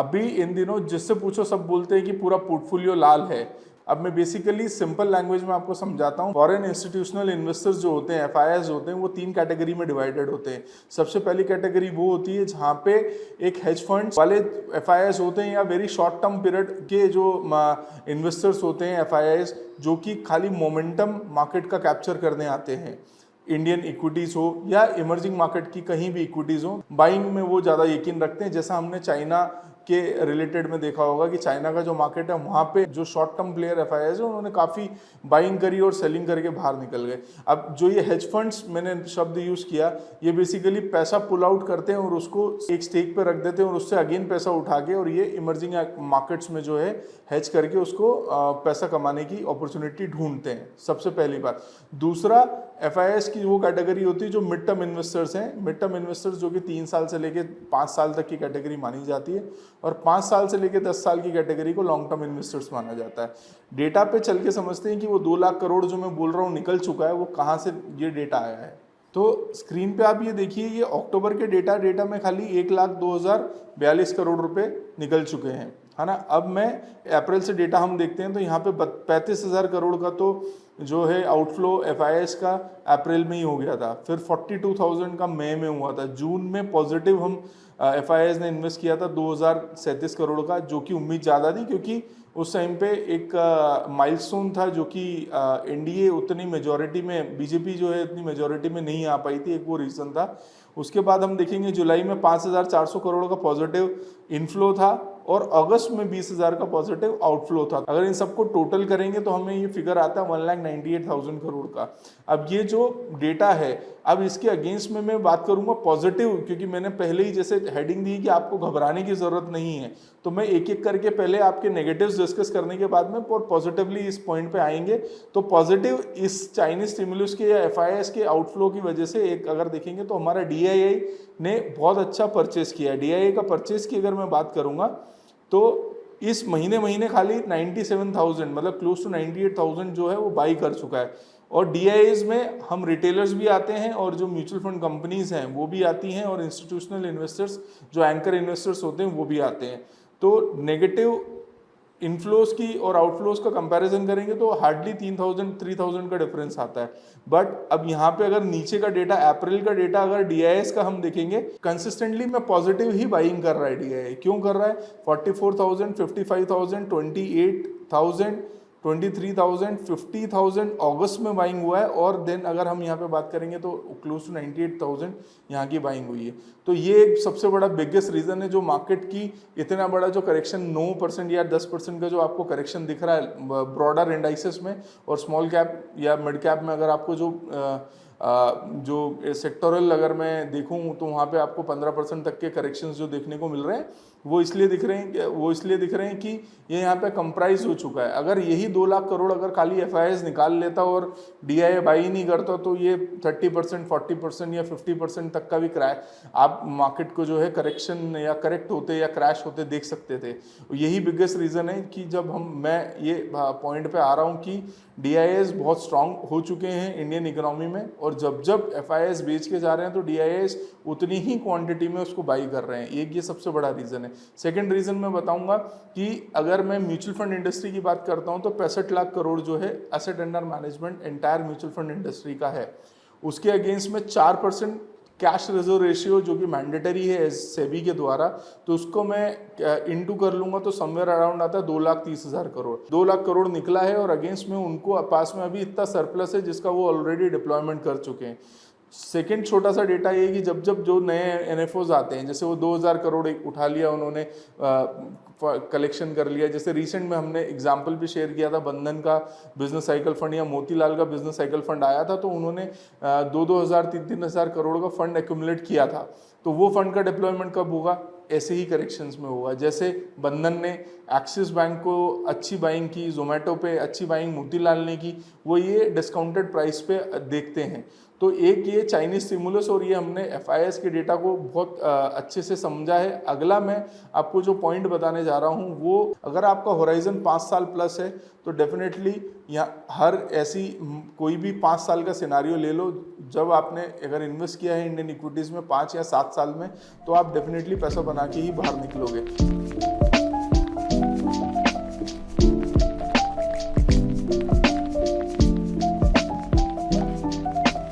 अभी इन दिनों जिससे पूछो सब बोलते हैं कि पूरा पोर्टफोलियो लाल है। अब मैं बेसिकली सिंपल लैंग्वेज में आपको समझाता हूँ। फॉरेन इंस्टीट्यूशनल इन्वेस्टर्स जो होते हैं, एफआईआईज होते हैं, वो 3 कैटेगरी में डिवाइडेड होते हैं। सबसे पहली कैटेगरी वो होती है जहाँ पे एक हेज फंड्स वाले एफआईआईज होते हैं या वेरी शॉर्ट टर्म पीरियड के जो इन्वेस्टर्स होते हैं एफआईआईज, जो कि खाली मोमेंटम मार्केट का कैप्चर करने आते हैं। इंडियन इक्विटीज हो या इमर्जिंग मार्केट की कहीं भी इक्विटीज हो, बाइंग में वो ज़्यादा यकीन रखते हैं। जैसा हमने चाइना के रिलेटेड में देखा होगा कि चाइना का जो मार्केट है वहाँ पे जो शॉर्ट टर्म प्लेयर एफआईआईज है उन्होंने काफ़ी बाइंग करी और सेलिंग करके बाहर निकल गए। अब जो ये हेज फंड्स मैंने शब्द यूज़ किया, ये बेसिकली पैसा पुल आउट करते हैं और उसको एक स्टेक पे रख देते हैं और उससे अगेन पैसा उठा के और ये इमर्जिंग मार्केट्स में जो है हेज करके उसको पैसा कमाने की अपॉर्चुनिटी ढूंढते हैं। सबसे पहली बात। दूसरा, एफआईआईज की वो कैटेगरी होती है जो मिड टर्म इन्वेस्टर्स हैं। मिड टर्म इन्वेस्टर्स जो कि 3 साल से लेके 5 साल तक की कैटेगरी मानी जाती है और 5 साल से लेके 10 साल की कैटेगरी को लॉन्ग टर्म इन्वेस्टर्स माना जाता है। डेटा पे चल के समझते हैं कि वो 2 लाख करोड़ जो मैं बोल रहा हूँ निकल चुका है, वो कहाँ से ये डेटा आया है। तो स्क्रीन पे आप ये देखिए, ये अक्टूबर के डेटा में खाली 1,02,042 करोड़ रुपए निकल चुके हैं, है ना। अब मैं अप्रैल से डेटा हम देखते हैं तो यहाँ पे 35,000 करोड़ का तो जो है आउटफ्लो एफआईआईज का अप्रैल में ही हो गया था। फिर 42,000 का मई में हुआ था। जून में पॉजिटिव हम एफआईआईज ने इन्वेस्ट किया था 2,037 करोड़ का, जो कि उम्मीद ज़्यादा थी क्योंकि उस टाइम पे एक माइलस्टोन था जो कि एनडीए उतनी मेजॉरिटी में, बीजेपी जो है उतनी मेजॉरिटी में नहीं आ पाई थी, एक वो रीज़न था। उसके बाद हम देखेंगे जुलाई में 5,400 करोड़ का पॉजिटिव इनफ्लो था और अगस्त में 20,000 का पॉजिटिव आउटफ्लो था। अगर इन सबको टोटल करेंगे तो हमें ये फिगर आता है 1,98,000 करोड़ का। अब ये जो डेटा है, अब इसके अगेंस्ट में मैं बात करूंगा पॉजिटिव, क्योंकि मैंने पहले ही जैसे हेडिंग दी कि आपको घबराने की जरूरत नहीं है, तो मैं एक एक करके पहले आपके नेगेटिव्स डिस्कस करने के बाद में और पॉजिटिवली इस पॉइंट पे आएंगे। तो पॉजिटिव इस चाइनीज स्टिमुलस के या एफआईआईएस के आउटफ्लो की वजह से एक अगर देखेंगे तो हमारा डीआईआई ने बहुत अच्छा परचेस किया है। डीआईआई का परचेस की अगर मैं बात करूंगा तो इस महीने खाली 97,000 मतलब क्लोज टू 98,000 जो है वो बाई कर चुका है। और डीआईएस में हम रिटेलर्स भी आते हैं और जो म्यूचुअल फंड कंपनीज हैं वो भी आती हैं और इंस्टीट्यूशनल इन्वेस्टर्स जो एंकर इन्वेस्टर्स होते हैं वो भी आते हैं। तो नेगेटिव इनफ्लोज की और आउटफ्लोज का कंपैरिजन करेंगे तो हार्डली 3,000 का डिफरेंस आता है। बट अब यहाँ पे अगर नीचे का डेटा, अप्रैल का डेटा अगर डीआईएस का हम देखेंगे, कंसिस्टेंटली में पॉजिटिव ही बाइंग कर रहा है डीआईआई। क्यों कर रहा है? 44,000, 55,000, 28,000, 23,000, 50,000 अगस्त में बाइंग हुआ है और देन अगर हम यहाँ पे बात करेंगे तो क्लोज टू 98,000 यहाँ की बाइंग हुई है। तो ये एक सबसे बड़ा बिगेस्ट रीजन है जो मार्केट की इतना बड़ा जो करेक्शन 9% या 10% का जो आपको करेक्शन दिख रहा है ब्रॉडर इंडाइसेस में और स्मॉल कैप या मिड कैप में। अगर आपको जो सेक्टोरल अगर मैं देखूं तो वहाँ पे आपको 15% तक के करेक्शंस जो देखने को मिल रहे हैं वो इसलिए दिख रहे हैं कि ये यहाँ पे कंप्राइज हो चुका है। अगर यही 2 लाख करोड़ अगर खाली एफआईआईएस निकाल लेता और डीआईआई बाई नहीं करता तो ये 30%, 40% या 50% तक का भी क्रैश आप मार्केट को जो है करेक्शन या करेक्ट होते या क्रैश होते देख सकते थे। यही बिगेस्ट रीज़न है कि जब मैं ये पॉइंट पे आ रहा हूँ कि डीआईएस बहुत स्ट्रांग हो चुके हैं इंडियन इकोनॉमी में और जब एफआईआईएस बेच के जा रहे हैं तो डीआईएस उतनी ही क्वांटिटी में उसको बाई कर रहे हैं। एक ये सबसे बड़ा रीज़न है। सेकंड रीज़न मैं बताऊंगा कि अगर मैं म्यूचुअल फंड इंडस्ट्री की बात करता हूं तो 65 लाख करोड़ जो है asset under management entire mutual fund industry का है। उसके अगेंस्ट में 4% कैश रिजर्व रेशियो जो कि मैंडेटरी है सेबी के द्वारा, तो उसको मैं इनटू कर लूंगा तो समवेयर अराउंड आता है 2,30,000 करोड़। 2 लाख करोड़ निकला है और अगेंस्ट में उनको पास में अभी इतना सरप्लस है जिसका वो ऑलरेडी डिप्लॉयमेंट कर चुके हैं। सेकेंड छोटा सा डेटा ये कि जब जो नए एनएफओज आते हैं, जैसे वो 2,000 करोड़ उठा लिया उन्होंने, कलेक्शन कर लिया। जैसे रिसेंट में हमने एग्जाम्पल भी शेयर किया था, बंधन का बिजनेस साइकिल फंड या मोतीलाल का बिजनेस साइकिल फंड आया था तो उन्होंने 2,000, 3,000 करोड़ का फंड एक्यूमुलेट किया था। तो वो फंड का डिप्लॉयमेंट कब होगा? ऐसे ही करेक्शंस में होगा। जैसे बंधन ने एक्सिस बैंक को अच्छी बाइंग की, जोमेटो पे अच्छी बाइंग मोतीलाल ने की, वो ये डिस्काउंटेड प्राइस पे देखते हैं। तो एक ये चाइनीज स्टिमुलस और ये हमने एफआईआईएस के डेटा को बहुत अच्छे से समझा है। अगला मैं आपको जो पॉइंट बताने जा रहा हूँ वो, अगर आपका होराइजन 5 साल प्लस है तो डेफिनेटली यहाँ हर ऐसी कोई भी 5 साल का सिनारियो ले लो, जब आपने अगर इन्वेस्ट किया है इंडियन इक्विटीज़ में 5 या 7 साल में, तो आप डेफिनेटली पैसा बना के ही बाहर निकलोगे।